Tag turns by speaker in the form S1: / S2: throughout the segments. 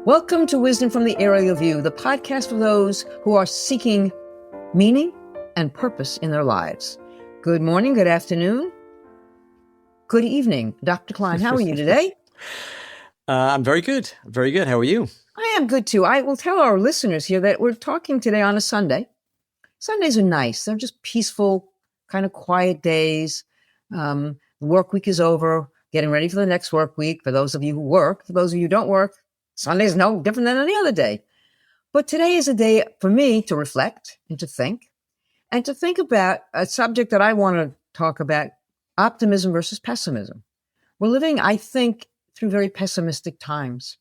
S1: Welcome to Wisdom from the Aerial View, the podcast for those who are seeking meaning and purpose in their lives. Good morning, good afternoon, good evening. Dr. Klein, how are you today?
S2: I'm very good. Very good. How are you?
S1: I am good too. I will tell our listeners here that we're talking today on a Sunday. Sundays are nice. They're just peaceful, kind of quiet days. The work week is over, getting ready for the next work week. For those of you who work, for those of you who don't work, Sunday's no different than any other day. But today is a day for me to reflect and to think about a subject that I want to talk about, optimism versus pessimism. We're living, I think, through very pessimistic times.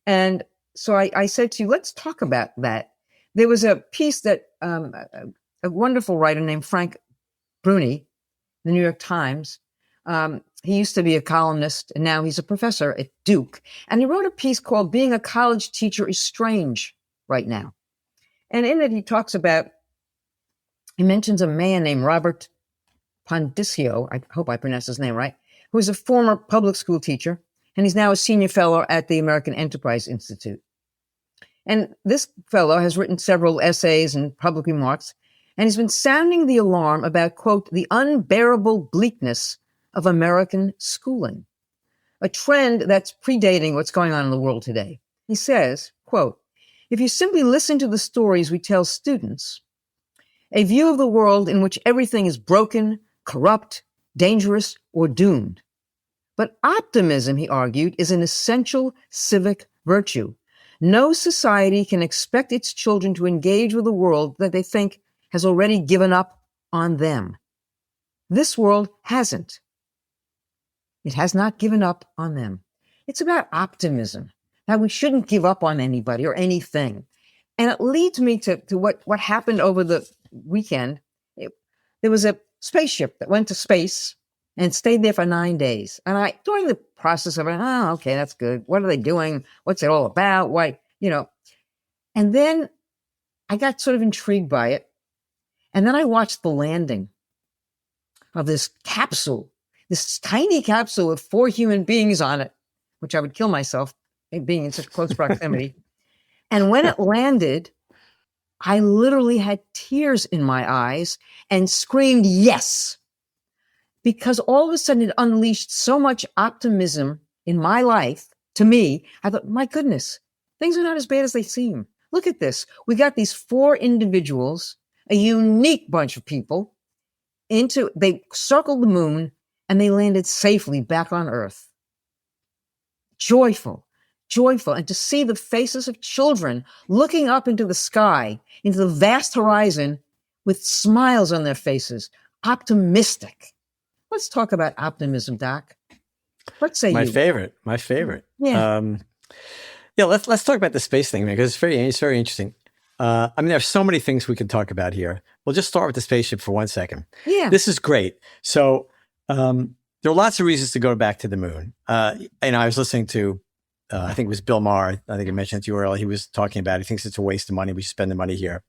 S1: And so I said to you, let's talk about that. There was a piece that a wonderful writer named Frank Bruni, the New York Times, he used to be a columnist, and now he's a professor at Duke. And he wrote a piece called Being a College Teacher is Strange Right Now. And in it, he mentions a man named Robert Pondicio, I hope I pronounced his name right, who is a former public school teacher, and he's now a senior fellow at the American Enterprise Institute. And this fellow has written several essays and public remarks, and he's been sounding the alarm about, quote, the unbearable bleakness of American schooling, a trend that's predating what's going on in the world today. He says, quote, if you simply listen to the stories we tell students, a view of the world in which everything is broken, corrupt, dangerous, or doomed. But optimism, he argued, is an essential civic virtue. No society can expect its children to engage with a world that they think has already given up on them. This world hasn't. It has not given up on them. It's about optimism, that we shouldn't give up on anybody or anything. And it leads me to what happened over the weekend. There was a spaceship that went to space and stayed there for 9 days. And during the process of it, okay, that's good. What are they doing? What's it all about? Why, And then I got sort of intrigued by it. And then I watched the landing of this capsule, this tiny capsule with 4 human beings on it, which I would kill myself being in such close proximity. And when it landed, I literally had tears in my eyes and screamed, yes, because all of a sudden it unleashed so much optimism in my life. To me, I thought, my goodness, things are not as bad as they seem. Look at this. We got these 4 individuals, a unique bunch of people, they circled the moon and they landed safely back on Earth. Joyful. And to see the faces of children looking up into the sky, into the vast horizon with smiles on their faces, optimistic. Let's talk about optimism, Doc. What say
S2: My
S1: you?
S2: My favorite.
S1: Yeah.
S2: Let's talk about the space thing, because it's very interesting. There's so many things we can talk about here. We'll just start with the spaceship for 1 second.
S1: Yeah.
S2: This is great. So there are lots of reasons to go back to the moon. I was listening to, I think it was Bill Maher. I think I mentioned it to you earlier. He was talking about, he thinks it's a waste of money. We should spend the money here.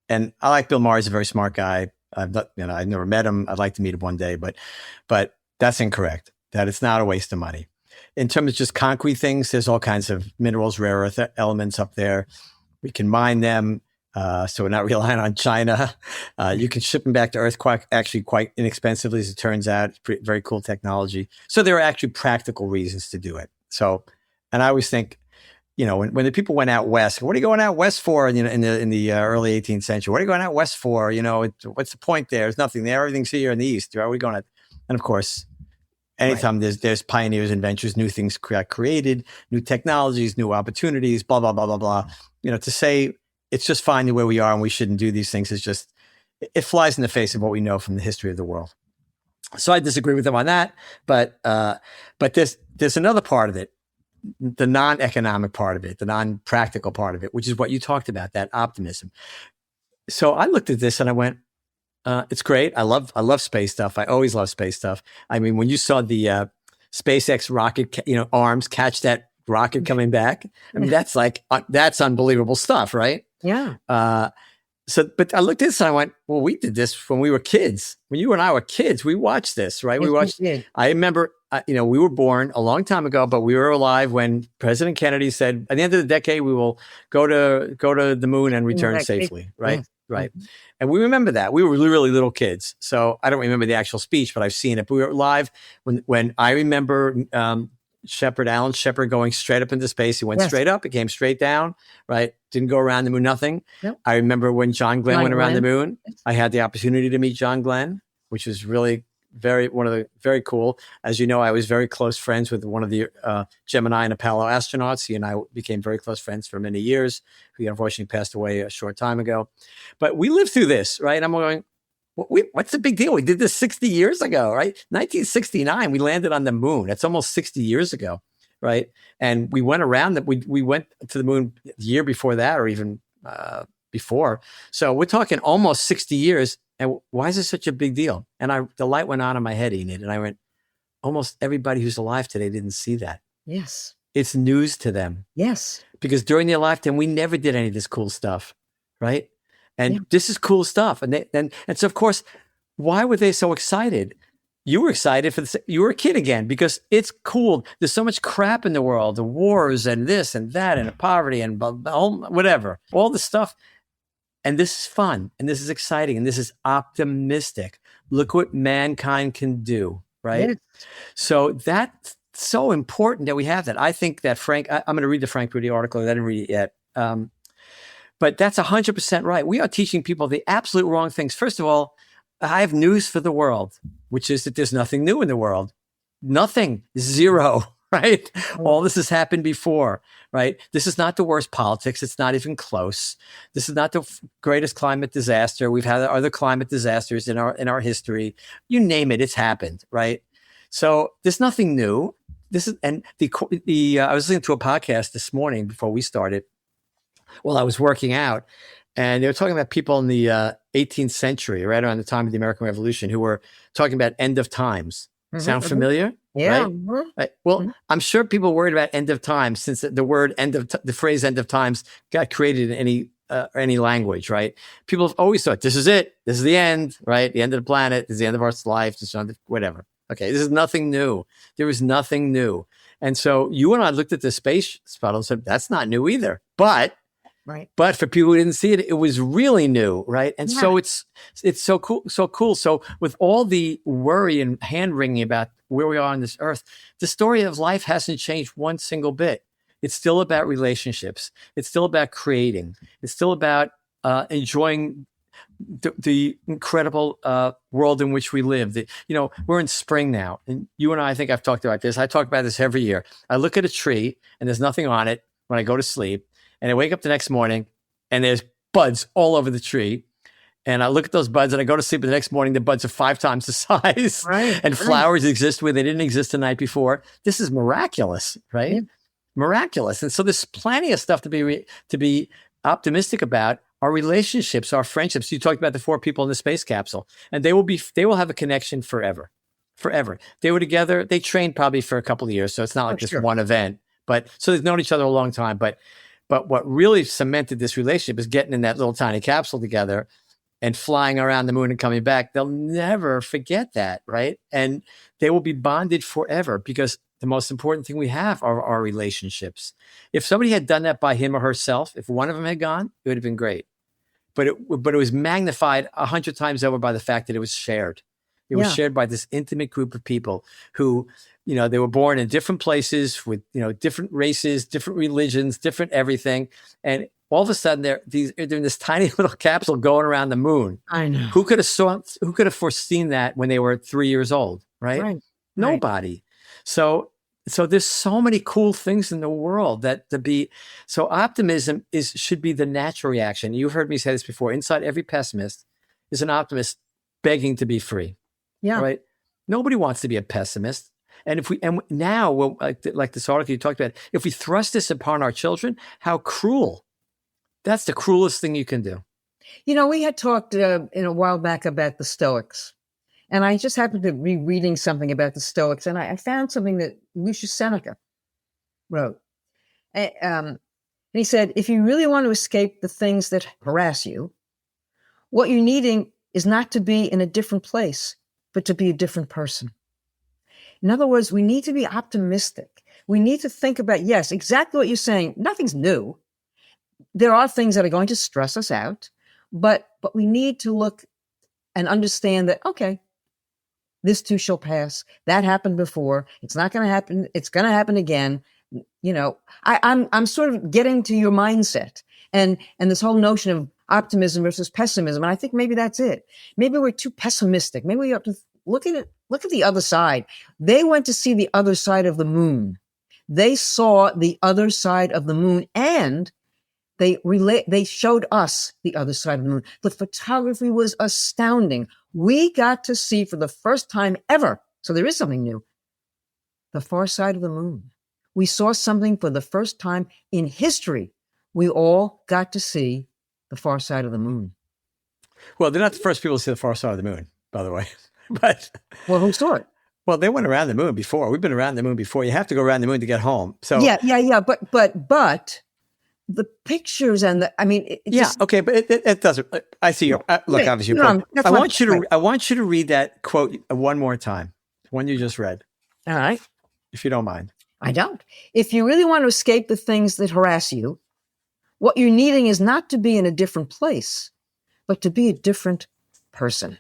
S2: And I like Bill Maher. He's a very smart guy. I've never met him. I'd like to meet him one day, but that's incorrect. That it's not a waste of money. In terms of just concrete things, there's all kinds of minerals, rare earth elements up there. We can mine them, so we're not relying on China. You can ship them back to Earth quite inexpensively, as it turns out. It's very cool technology. So there are actually practical reasons to do it. So, and I always think, when the people went out west, what are you going out west for? In the early 18th century, what are you going out west for? What's the point there? There's nothing there. Everything's here in the east. Where are we going? And of course, anytime there's pioneers, inventors, new things created, new technologies, new opportunities, blah, blah, blah, blah, blah. To say it's just fine the way we are and we shouldn't do these things is just, it flies in the face of what we know from the history of the world. So I disagree with them on that. But there's another part of it, the non-economic part of it, the non-practical part of it, which is what you talked about, that optimism. So I looked at this and I went, it's great. I love space stuff. I always love space stuff. I mean, when you saw the SpaceX rocket, arms catch that rocket coming back, I mean, that's unbelievable stuff, right?
S1: Yeah.
S2: But I looked at this and I went, well, we did this when we were kids. When you and I were kids, we watched this, right?
S1: Yes,
S2: we watched.
S1: we did.
S2: I remember we were born a long time ago, but we were alive when President Kennedy said, at the end of the decade, we will go to the moon and return safely. Right.
S1: Yes.
S2: Right. And we remember that. We were really little kids. So I don't remember the actual speech, but I've seen it. But we were alive when I remember Alan Shepard going straight up into space. He went straight up. It came straight down, right? Didn't go around the moon, nothing.
S1: Yep.
S2: I remember when John Glenn went around the moon. I had the opportunity to meet John Glenn, which was really very cool. As you know, I was very close friends with one of the Gemini and Apollo astronauts. He and I became very close friends for many years. He unfortunately passed away a short time ago. But we lived through this, right? I'm going, what's the big deal? We did this 60 years ago, right? 1969, we landed on the moon. That's almost 60 years ago, right? And we went around that. We went to the moon the year before that, or even before. So we're talking almost 60 years. And why is this such a big deal? And the light went on in my head, Enid, and I went, almost everybody who's alive today didn't see that.
S1: Yes.
S2: It's news to them.
S1: Yes.
S2: Because during their lifetime, we never did any of this cool stuff, right? And this is cool stuff. And so, of course, why were they so excited? You were excited you were a kid again because it's cool. There's so much crap in the world, the wars and this and that and poverty and whatever, all the stuff. And this is fun, and this is exciting, and this is optimistic. Look what mankind can do, right? Yes. So that's so important that we have that. I think that Frank, I'm going to read the Frank Rudy article. I didn't read it yet. But that's 100% right. We are teaching people the absolute wrong things. First of all, I have news for the world, which is that there's nothing new in the world. Nothing. Zero. Right? All this has happened before, right? This is not the worst politics. It's not even close. This is not the greatest climate disaster. We've had other climate disasters in our history. You name it, it's happened, right? So there's nothing new. I was listening to a podcast this morning before we started while I was working out, and they were talking about people in the 18th century, right around the time of the American Revolution, who were talking about end of times. Sound familiar?
S1: Yeah.
S2: Right? Well, I'm sure people worried about end of times since the phrase end of times got created in any language, right? People have always thought, this is it. This is the end, right? The end of the planet. This is the end of our life. This is whatever. Okay. This is nothing new. There is nothing new. And so you and I looked at the space shuttle and said, that's not new either. But for people who didn't see it, it was really new, right? And so it's so cool. So with all the worry and hand wringing about where we are on this earth, the story of life hasn't changed one single bit. It's still about relationships. It's still about creating. It's still about enjoying the incredible world in which we live. We're in spring now, and you and I think I've talked about this. I talk about this every year. I look at a tree and there's nothing on it when I go to sleep. And I wake up the next morning and there's buds all over the tree. And I look at those buds and I go to sleep the next morning, the buds are 5 times the size. Right. And flowers exist where they didn't exist the night before. This is miraculous, right? Yeah. Miraculous. And so there's plenty of stuff to be optimistic about. Our relationships, our friendships. You talked about the 4 people in the space capsule, and they will have a connection forever. Forever. They were together. They trained probably for a couple of years. So it's not like just one event, but so they've known each other a long time. But what really cemented this relationship is getting in that little tiny capsule together and flying around the moon and coming back. They'll never forget that, right? And they will be bonded forever because the most important thing we have are our relationships. If somebody had done that by him or herself, if one of them had gone, it would have been great. But it was magnified 100 times over by the fact that it was shared. It was shared by this intimate group of people who, they were born in different places with, different races, different religions, different everything. And all of a sudden they're in this tiny little capsule going around the moon.
S1: I know.
S2: Who could have foreseen that when they were 3 years old, right? Nobody. So there's so many cool things in the world so optimism should be the natural reaction. You've heard me say this before. Inside every pessimist is an optimist begging to be free. Yeah. Right. Nobody wants to be a pessimist. And like this article you talked about, if we thrust this upon our children, how cruel. That's the cruelest thing you can do.
S1: We had talked in a while back about the Stoics. And I just happened to be reading something about the Stoics, and I found something that Lucius Seneca wrote. And he said, if you really want to escape the things that harass you, what you're needing is not to be in a different place, but to be a different person. In other words, we need to be optimistic. We need to think about, yes, exactly what you're saying. Nothing's new. There are things that are going to stress us out, but we need to look and understand that, okay, this too shall pass. That happened before. It's not going to happen. It's going to happen again. You know, I'm sort of getting to your mindset and this whole notion of optimism versus pessimism. And I think maybe that's it. Maybe we're too pessimistic. Maybe we have to look at the other side. They went to see the other side of the moon. They saw the other side of the moon, and they showed us the other side of the moon. The photography was astounding. We got to see for the first time ever, so there is something new, the far side of the moon. We saw something for the first time in history. We all got to see the far side of the moon.
S2: Well, they're not the first people to see the far side of the moon, by the way. But
S1: well, who saw it?
S2: Well, they went around the moon before. We've been around the moon before. You have to go around the moon to get home. So
S1: yeah. But the pictures and
S2: okay, but it doesn't. I see your look. Obviously, I want you to read that quote one more time. One you just read.
S1: All right,
S2: if you don't mind.
S1: I don't. If you really want to escape the things that harass you, what you're needing is not to be in a different place, but to be a different person.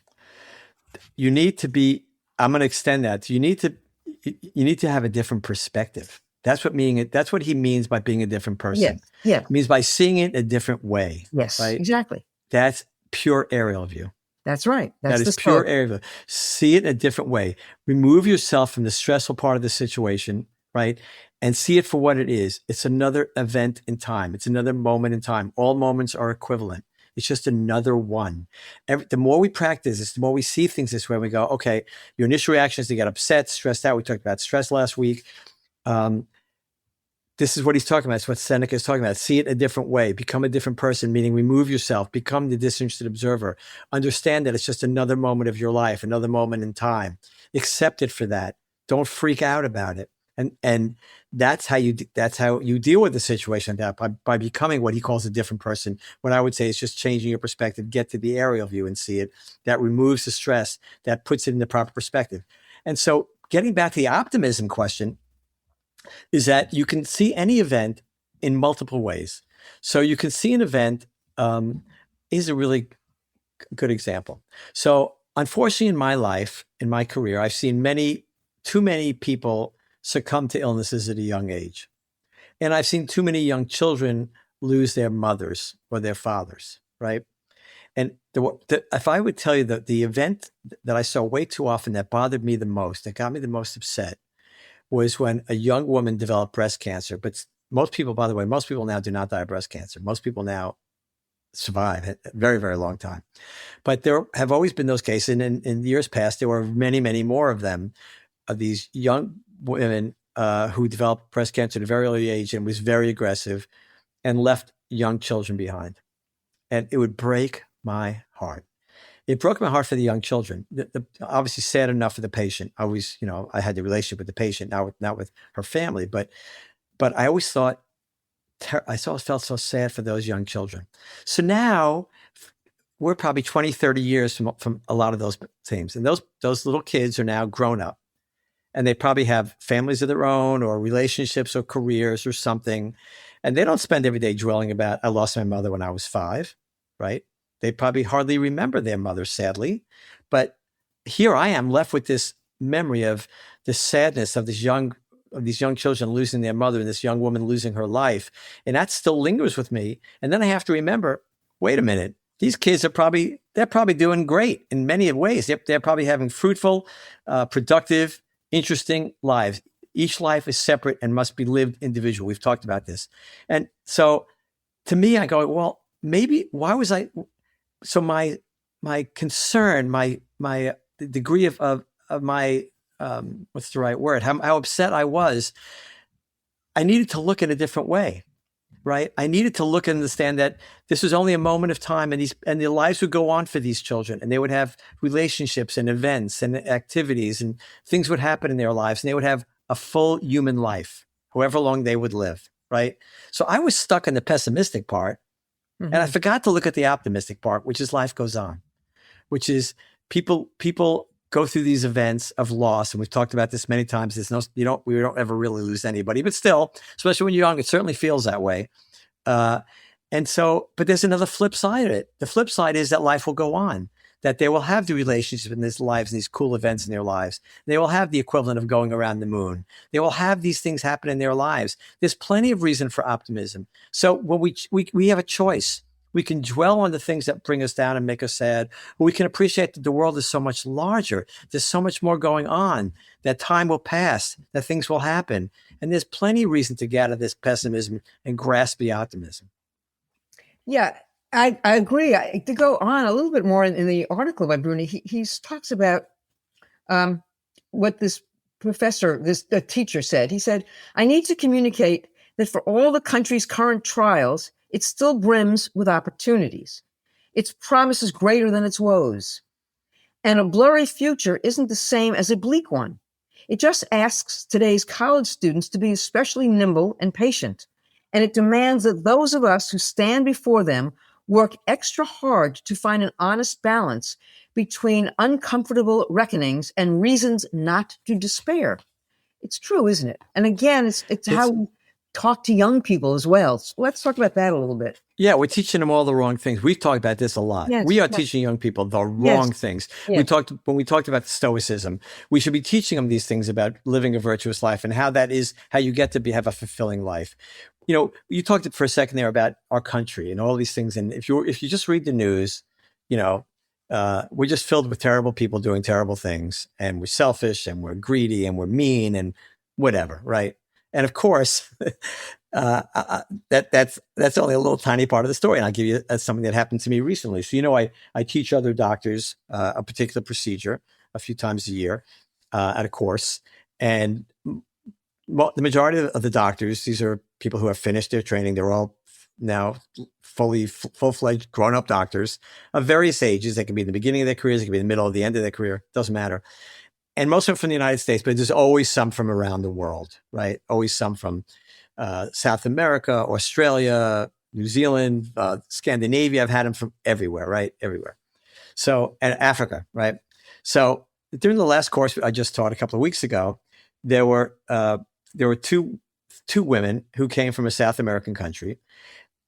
S2: You need to be. I'm going to extend that. You need to have a different perspective. That's what he means by being a different person.
S1: Yeah.
S2: It means by seeing it a different way.
S1: Yes,
S2: right?
S1: Exactly.
S2: That's pure aerial view.
S1: That's right.
S2: That is pure aerial view. See it in a different way. Remove yourself from the stressful part of the situation, right? And see it for what it is. It's another event in time. It's another moment in time. All moments are equivalent. It's just another one. The more we practice this, the more we see things this way, we go, okay, your initial reaction is to get upset, stressed out. We talked about stress last week. This is what he's talking about. It's what Seneca is talking about. See it a different way. Become a different person, meaning remove yourself. Become the disinterested observer. Understand that it's just another moment of your life, another moment in time. Accept it for that. Don't freak out about it. And that's how you deal with the situation by becoming what he calls a different person. What I would say is just changing your perspective, get to the aerial view and see it. That removes the stress, that puts it in the proper perspective. And so getting back to the optimism question is that you can see any event in multiple ways. So you can see an event is a really good example. So unfortunately in my life, in my career, I've seen too many people succumb to illnesses at a young age. And I've seen too many young children lose their mothers or their fathers, right? And if I would tell you that the event that I saw way too often that bothered me the most, that got me the most upset, was when a young woman developed breast cancer. But most people, by the way, most people now do not die of breast cancer. Most people now survive a very, very long time. But there have always been those cases. And in years past, there were many, many more of them, of these young women who developed breast cancer at a very early age and was very aggressive and left young children behind. And it would break my heart. It broke my heart for the young children. Obviously sad enough for the patient. I had the relationship with the patient, not with her family, but I always thought, I always felt so sad for those young children. So now we're probably 20, 30 years from a lot of those things. And those little kids are now grown up. And they probably have families of their own or relationships or careers or something. And they don't spend every day dwelling about, I lost my mother when I was 5, right? They probably hardly remember their mother, sadly. But here I am left with this memory of the sadness of these young children losing their mother and this young woman losing her life. And that still lingers with me. And then I have to remember, wait a minute, these kids they're probably doing great in many ways. They're probably having fruitful, productive, interesting lives. Each life is separate and must be lived individually. We've talked about this. And so to me, I go, well, maybe why was I, so my concern, the degree of my, what's the right word? How upset I was, I needed to look in a different way, right? I needed to look and understand that this was only a moment of time and their lives would go on for these children and they would have relationships and events and activities and things would happen in their lives and they would have a full human life, however long they would live, right? So I was stuck in the pessimistic part and I forgot to look at the optimistic part, which is life goes on, which is people go through these events of loss, and we've talked about this many times. We don't ever really lose anybody, but still, especially when you're young, it certainly feels that way. But there's another flip side of it. The flip side is that life will go on, that they will have the relationships in their lives and these cool events in their lives. They will have the equivalent of going around the moon. They will have these things happen in their lives. There's plenty of reason for optimism. So when we have a choice. We can dwell on the things that bring us down and make us sad, or we can appreciate that the world is so much larger. There's so much more going on, that time will pass, that things will happen. And there's plenty of reason to get out of this pessimism and grasp the optimism.
S1: Yeah, I agree. To go on a little bit more in the article by Bruni, he talks about what this teacher said. He said, I need to communicate that for all the country's current trials, it still brims with opportunities. Its promise is greater than its woes. And a blurry future isn't the same as a bleak one. It just asks today's college students to be especially nimble and patient. And it demands that those of us who stand before them work extra hard to find an honest balance between uncomfortable reckonings and reasons not to despair. It's true, isn't it? And again, it's how we talk to young people as well. So let's talk about that a little bit.
S2: Yeah, we're teaching them all the wrong things. We've talked about this a lot.
S1: Yes,
S2: we are teaching young people the wrong things.
S1: Yes.
S2: When we talked about stoicism, we should be teaching them these things about living a virtuous life and how you get to have a fulfilling life. You talked for a second there about our country and all these things. And if you just read the news, we're just filled with terrible people doing terrible things, and we're selfish and we're greedy and we're mean and whatever, right? And of course, that's only a little tiny part of the story. And I'll give you something that happened to me recently. So, I teach other doctors a particular procedure a few times a year at a course. And the majority of the doctors, these are people who have finished their training. They're all now full-fledged grown-up doctors of various ages. They can be in the beginning of their careers. They can be in the middle or the end of their career. Doesn't matter. And most of them from the United States, but there's always some from around the world, right? Always some from South America, Australia, New Zealand, Scandinavia. I've had them from everywhere, right? Everywhere. So, and Africa, right? So during the last course I just taught a couple of weeks ago, there were two women who came from a South American country.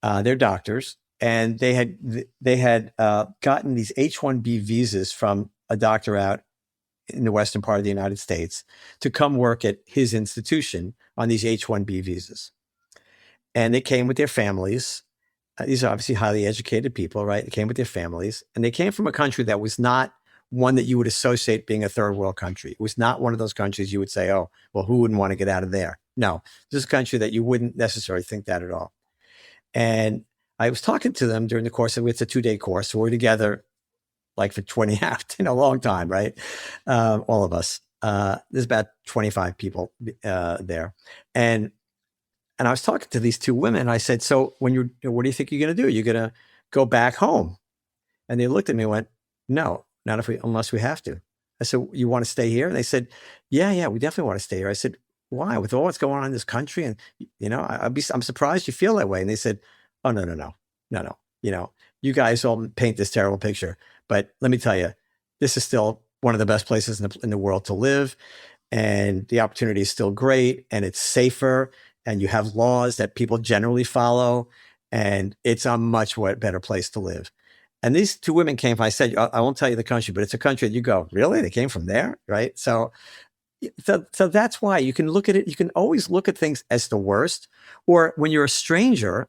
S2: They're doctors, and they had gotten these H-1B visas from a doctor out in the western part of the United States to come work at his institution on these H-1B visas. And they came with their families. These are obviously highly educated people, right? They came with their families, and they came from a country that was not one that you would associate being a third world country. It was not one of those countries you would say, oh, well, who wouldn't want to get out of there? No, this is a country that you wouldn't necessarily think that at all. And I was talking to them during the course of it's a 2-day course. So we're together like for 20 hours in a long time, right? All of us. There's about 25 people there. And I was talking to these two women, and I said, so what do you think you're going to do? You're going to go back home? And they looked at me and went, no, not unless we have to. I said, you want to stay here? And they said, yeah, we definitely want to stay here. I said, why? With all what's going on in this country? And, I'm surprised you feel that way. And they said, oh, no. You guys all paint this terrible picture. But let me tell you, this is still one of the best places in the world to live. And the opportunity is still great, and it's safer, and you have laws that people generally follow, and it's a much better place to live. And these two women came from, I said, I won't tell you the country, but it's a country that you go, really? They came from there, right? So that's why you can look at it. You can always look at things as the worst, or when you're a stranger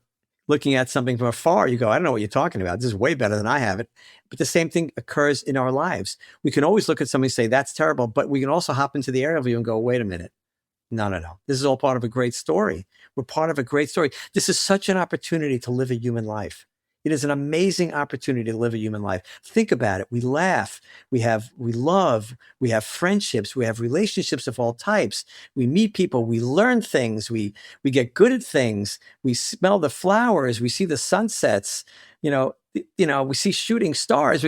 S2: looking at something from afar, you go, I don't know what you're talking about. This is way better than I have it. But the same thing occurs in our lives. We can always look at somebody and say, that's terrible. But we can also hop into the area view and go, wait a minute. No. This is all part of a great story. We're part of a great story. This is such an opportunity to live a human life. It is an amazing opportunity to live a human life. Think about it. We laugh, we love, we have friendships, we have relationships of all types. We meet people, we learn things, we get good at things, we smell the flowers, we see the sunsets, we see shooting stars.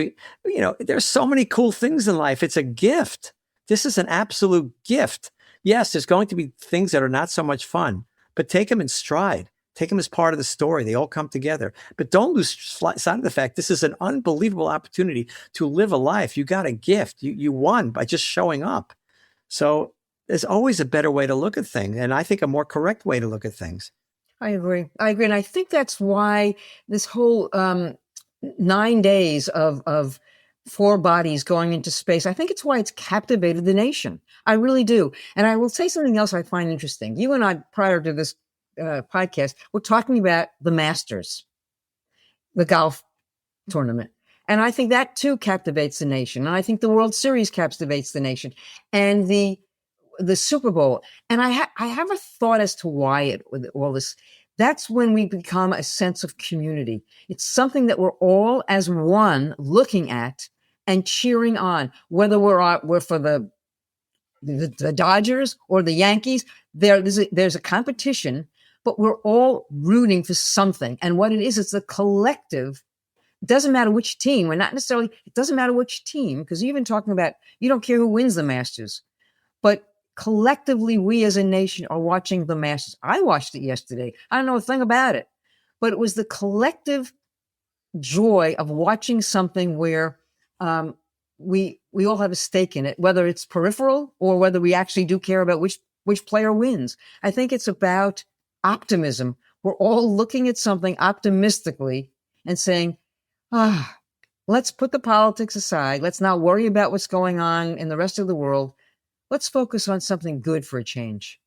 S2: There's so many cool things in life. It's a gift. This is an absolute gift. Yes, there's going to be things that are not so much fun, but take them in stride. Take them as part of the story. They all come together. But don't lose sight of the fact this is an unbelievable opportunity to live a life. You got a gift. You won by just showing up. So there's always a better way to look at things, and I think a more correct way to look at things.
S1: I agree. And I think that's why this whole 9 days of four bodies going into space, I think it's why it's captivated the nation. I really do. And I will say something else I find interesting. You and I, prior to this podcast, we're talking about the Masters, the golf tournament. And I think that too captivates the nation. And I think the World Series captivates the nation, and the Super Bowl. And I have a thought as to why with all this. That's when we become a sense of community. It's something that we're all as one looking at and cheering on, whether we're for the Dodgers or the Yankees. There's a competition, but we're all rooting for something. And what it is, it's a collective. It doesn't matter which team. It doesn't matter which team, because you're even talking about, you don't care who wins the Masters. But collectively, we as a nation are watching the Masters. I watched it yesterday. I don't know a thing about it. But it was the collective joy of watching something where we all have a stake in it, whether it's peripheral or whether we actually do care about which player wins. I think it's about optimism. We're all looking at something optimistically and saying, let's put the politics aside. Let's not worry about what's going on in the rest of the world. Let's focus on something good for a change.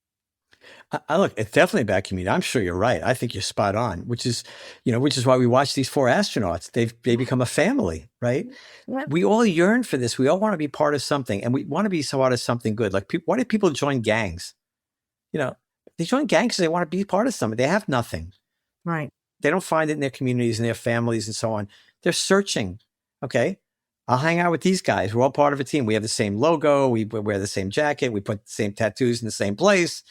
S2: I look, it's definitely about community. I'm sure you're right. I think you're spot on, which is why we watch these four astronauts. They become a family, right?
S1: Yep.
S2: We all yearn for this. We all want to be part of something, and we want to be part of something good. Like, why do people join gangs? They join gangs because they want to be part of something. They have nothing.
S1: Right.
S2: They don't find it in their communities and their families and so on. They're searching. Okay, I'll hang out with these guys. We're all part of a team. We have the same logo. We wear the same jacket. We put the same tattoos in the same place.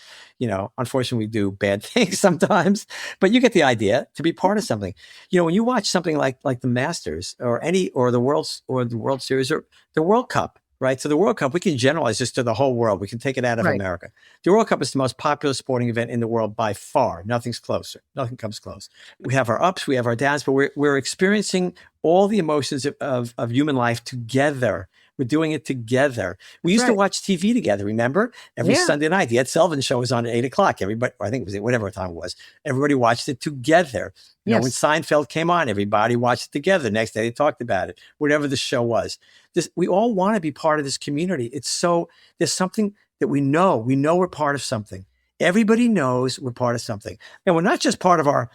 S2: Unfortunately, we do bad things sometimes, but you get the idea, to be part of something. When you watch something like the Masters or the World Series or the World Cup, right? So the World Cup, we can generalize this to the whole world. We can take it out of America. The World Cup is the most popular sporting event in the world by far. Nothing's closer. Nothing comes close. We have our ups, we have our downs, but we're experiencing all the emotions of human life together. We're doing it together. We used to watch TV together, remember? Every Sunday night, the Ed Sullivan Show was on at 8 o'clock. Everybody, or I think it was whatever time it was. Everybody watched it together. When Seinfeld came on, everybody watched it together. The next day they talked about it, whatever the show was. We all want to be part of this community. There's something that we know. We know we're part of something. Everybody knows we're part of something. And we're not just part of our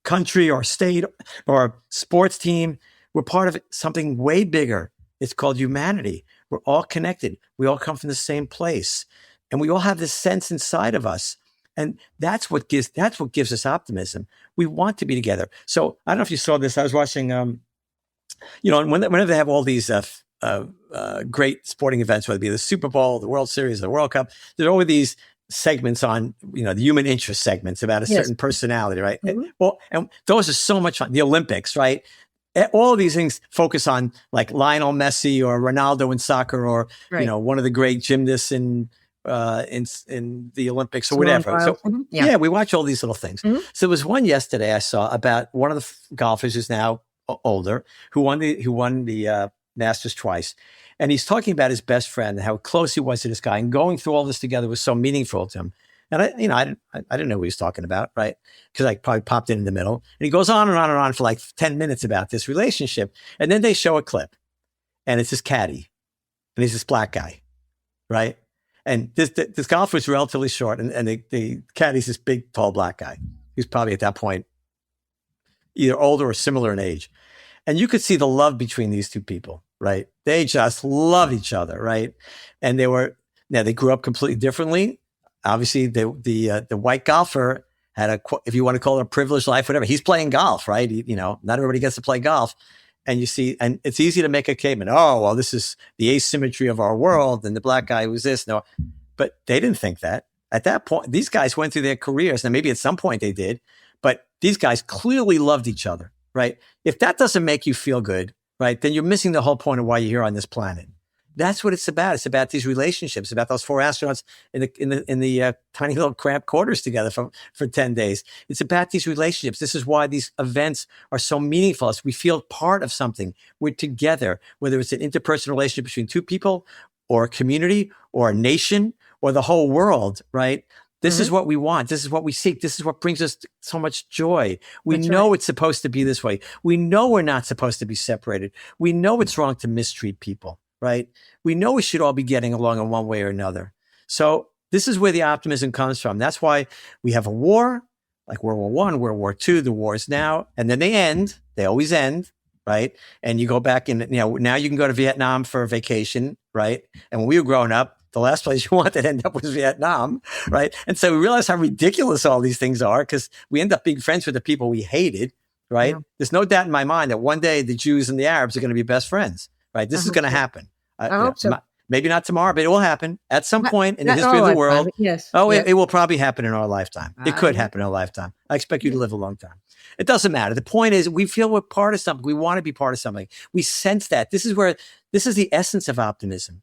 S2: country or state or sports team. We're part of something way bigger. It's called humanity. We're all connected. We all come from the same place, and we all have this sense inside of us. And that's what gives us optimism. We want to be together. So I don't know if you saw this. I was watching, whenever they have all these great sporting events, whether it be the Super Bowl, the World Series, the World Cup, there are always these segments on, the human interest segments about a certain personality, right? Mm-hmm. And those are so much fun. The Olympics, right? All of these things focus on like Lionel Messi or Ronaldo in soccer, or one of the great gymnasts in the Olympics or whatever. So we watch all these little things. Mm-hmm. So there was one yesterday I saw about one of the golfers who's now older who won the Masters twice, and he's talking about his best friend and how close he was to this guy, and going through all this together was so meaningful to him. And I didn't know what he was talking about, right? Because I probably popped in the middle. And he goes on and on and on for like 10 minutes about this relationship. And then they show a clip, and it's this caddy, and he's this black guy, right? And this golfer was relatively short, and the caddy's this big, tall black guy. He's probably at that point either older or similar in age. And you could see the love between these two people, right? They just loved each other, right? And they grew up completely differently. Obviously, the white golfer had if you want to call it a privileged life, whatever. He's playing golf, right? Not everybody gets to play golf. And you see, and it's easy to make a statement. Oh, well, this is the asymmetry of our world, and the black guy was this. No, but they didn't think that. At that point, these guys went through their careers, and maybe at some point they did, but these guys clearly loved each other, right? If that doesn't make you feel good, right, then you're missing the whole point of why you're here on this planet. That's what it's about. It's about these relationships, about those 4 astronauts in the tiny little cramped quarters together for 10 days. It's about these relationships. This is why these events are so meaningful. As we feel part of something. We're together, whether it's an interpersonal relationship between 2 people or a community or a nation or the whole world, right? This is what we want. This is what we seek. This is what brings us so much joy. We know it's supposed to be this way. We know we're not supposed to be separated. We know it's wrong to mistreat people, right? We know we should all be getting along in one way or another. So this is where the optimism comes from. That's why we have a war, like World War I, World War II, the wars now, and then they end. They always end, right? And you go back and, now you can go to Vietnam for a vacation, right? And when we were growing up, the last place you wanted to end up was Vietnam, right? And so we realize how ridiculous all these things are because we end up being friends with the people we hated, right? Yeah. There's no doubt in my mind that one day the Jews and the Arabs are going to be best friends, right? This is going to happen.
S1: I hope so.
S2: Maybe not tomorrow, but it will happen at some point in the history of the world.
S1: Yes.
S2: Oh, yes. It will probably happen in our lifetime. It could happen in our lifetime. I expect you to live a long time. It doesn't matter. The point is we feel we're part of something. We want to be part of something. We sense that. This is the essence of optimism.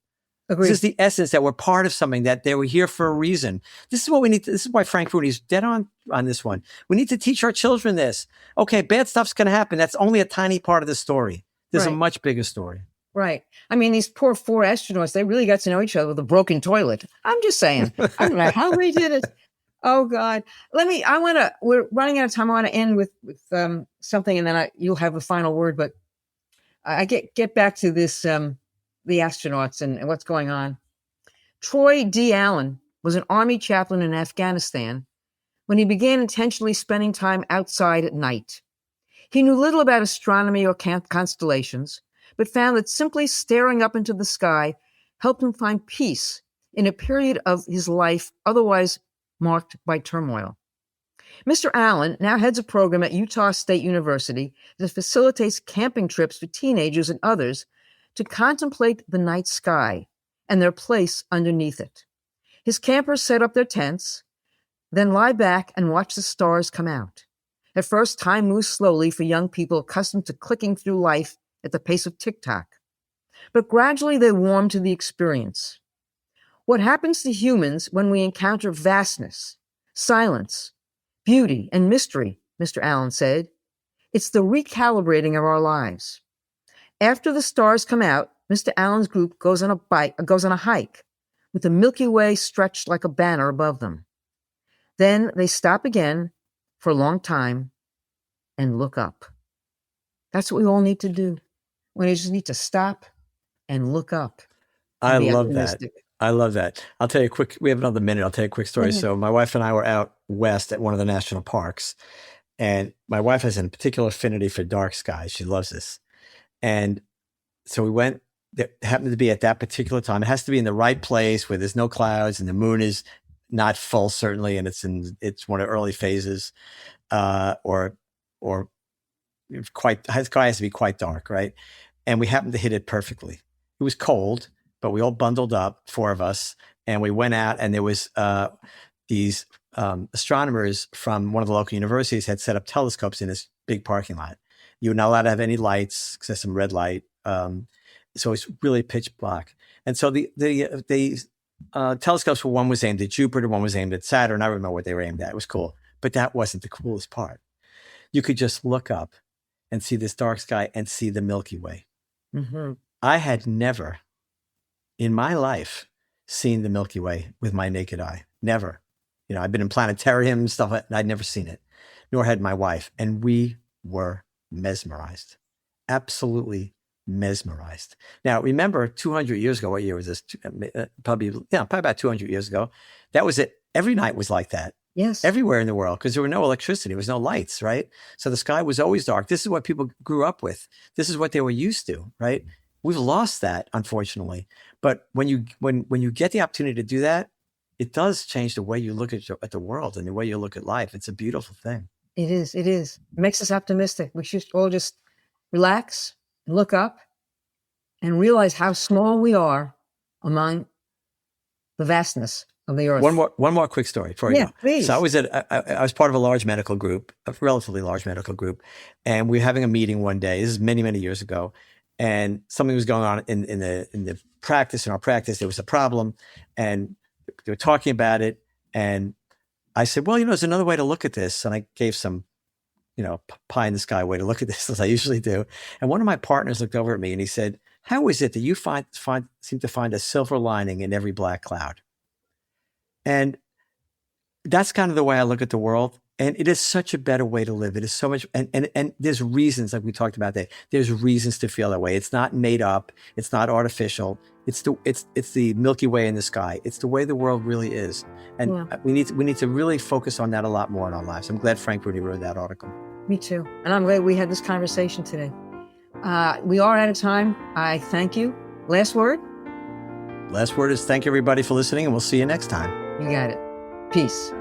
S2: Agreed. This is the essence that we're part of something, that they were here for a reason. This is what we need. This is why Frank Rooney's dead on this one. We need to teach our children this. Okay, bad stuff's going to happen. That's only a tiny part of the story. There's a much bigger story. Right.
S1: I mean, these poor 4 astronauts, they really got to know each other with a broken toilet. I'm just saying. I don't know how they did it. Oh, God. We're running out of time. I want to end with something, and then you'll have a final word. But I get back to this, the astronauts and what's going on. Troy D. Allen was an Army chaplain in Afghanistan when he began intentionally spending time outside at night. He knew little about astronomy or constellations, but found that simply staring up into the sky helped him find peace in a period of his life otherwise marked by turmoil. Mr. Allen now heads a program at Utah State University that facilitates camping trips for teenagers and others to contemplate the night sky and their place underneath it. His campers set up their tents, then lie back and watch the stars come out. At first, time moves slowly for young people accustomed to clicking through life at the pace of tick-tock. But gradually they warm to the experience. What happens to humans when we encounter vastness, silence, beauty, and mystery, Mr. Allen said, it's the recalibrating of our lives. After the stars come out, Mr. Allen's group goes on a hike with the Milky Way stretched like a banner above them. Then they stop again for a long time and look up. That's what we all need to do. We just need to stop and look up.
S2: I love that. I love that. I'll tell you we have another minute. I'll tell you a quick story. Mm-hmm. So my wife and I were out west at one of the national parks, and my wife has a particular affinity for dark skies. She loves this. And so we went, it happened to be at that particular time. It has to be in the right place where there's no clouds and the moon is not full, certainly. And it's one of the early phases, or the sky has to be quite dark. Right. And we happened to hit it perfectly. It was cold, but we all bundled up, 4 of us, and we went out, and there was, these, astronomers from one of the local universities had set up telescopes in this big parking lot. You were not allowed to have any lights because there's some red light. So it's really pitch black. And so the telescopes, one was aimed at Jupiter, one was aimed at Saturn. I don't remember what they were aimed at. It was cool. But that wasn't the coolest part. You could just look up and see this dark sky and see the Milky Way. Mm-hmm. I had never in my life seen the Milky Way with my naked eye. Never. I've been in planetariums and stuff, and I'd never seen it, nor had my wife. And we were mesmerized, absolutely mesmerized. Now, remember 200 years ago, what year was this? Probably about 200 years ago. That was it. Every night was like that.
S1: Yes.
S2: Everywhere in the world, because there were no electricity. There was no lights, right? So the sky was always dark. This is what people grew up with. This is what they were used to, right? We've lost that, unfortunately. But when you get the opportunity to do that, it does change the way you look at the world and the way you look at life. It's a beautiful thing.
S1: It is. It is. It makes us optimistic. We should all just relax and look up and realize how small we are among the vastness of the earth.
S2: One more quick story for you.
S1: Yeah, please.
S2: So I was part of a large medical group, a relatively large medical group, and we were having a meeting one day. This is many, many years ago. and something was going on in the practice, in our practice, there was a problem, and they were talking about it. And I said, well, there's another way to look at this. And I gave some, pie in the sky way to look at this, as I usually do. And one of my partners looked over at me and he said, how is it that you seem to find a silver lining in every black cloud? And that's kind of the way I look at the world. And it is such a better way to live. It is so much, and there's reasons, like we talked about that. There's reasons to feel that way. It's not made up. It's not artificial. It's the Milky Way in the sky. It's the way the world really is. And we need to really focus on that a lot more in our lives. I'm glad Frank Rooney wrote that article.
S1: Me too. And I'm glad we had this conversation today. We are out of time. I thank you. Last word?
S2: Last word is thank you, everybody, for listening, and we'll see you next time.
S1: You got it. Peace.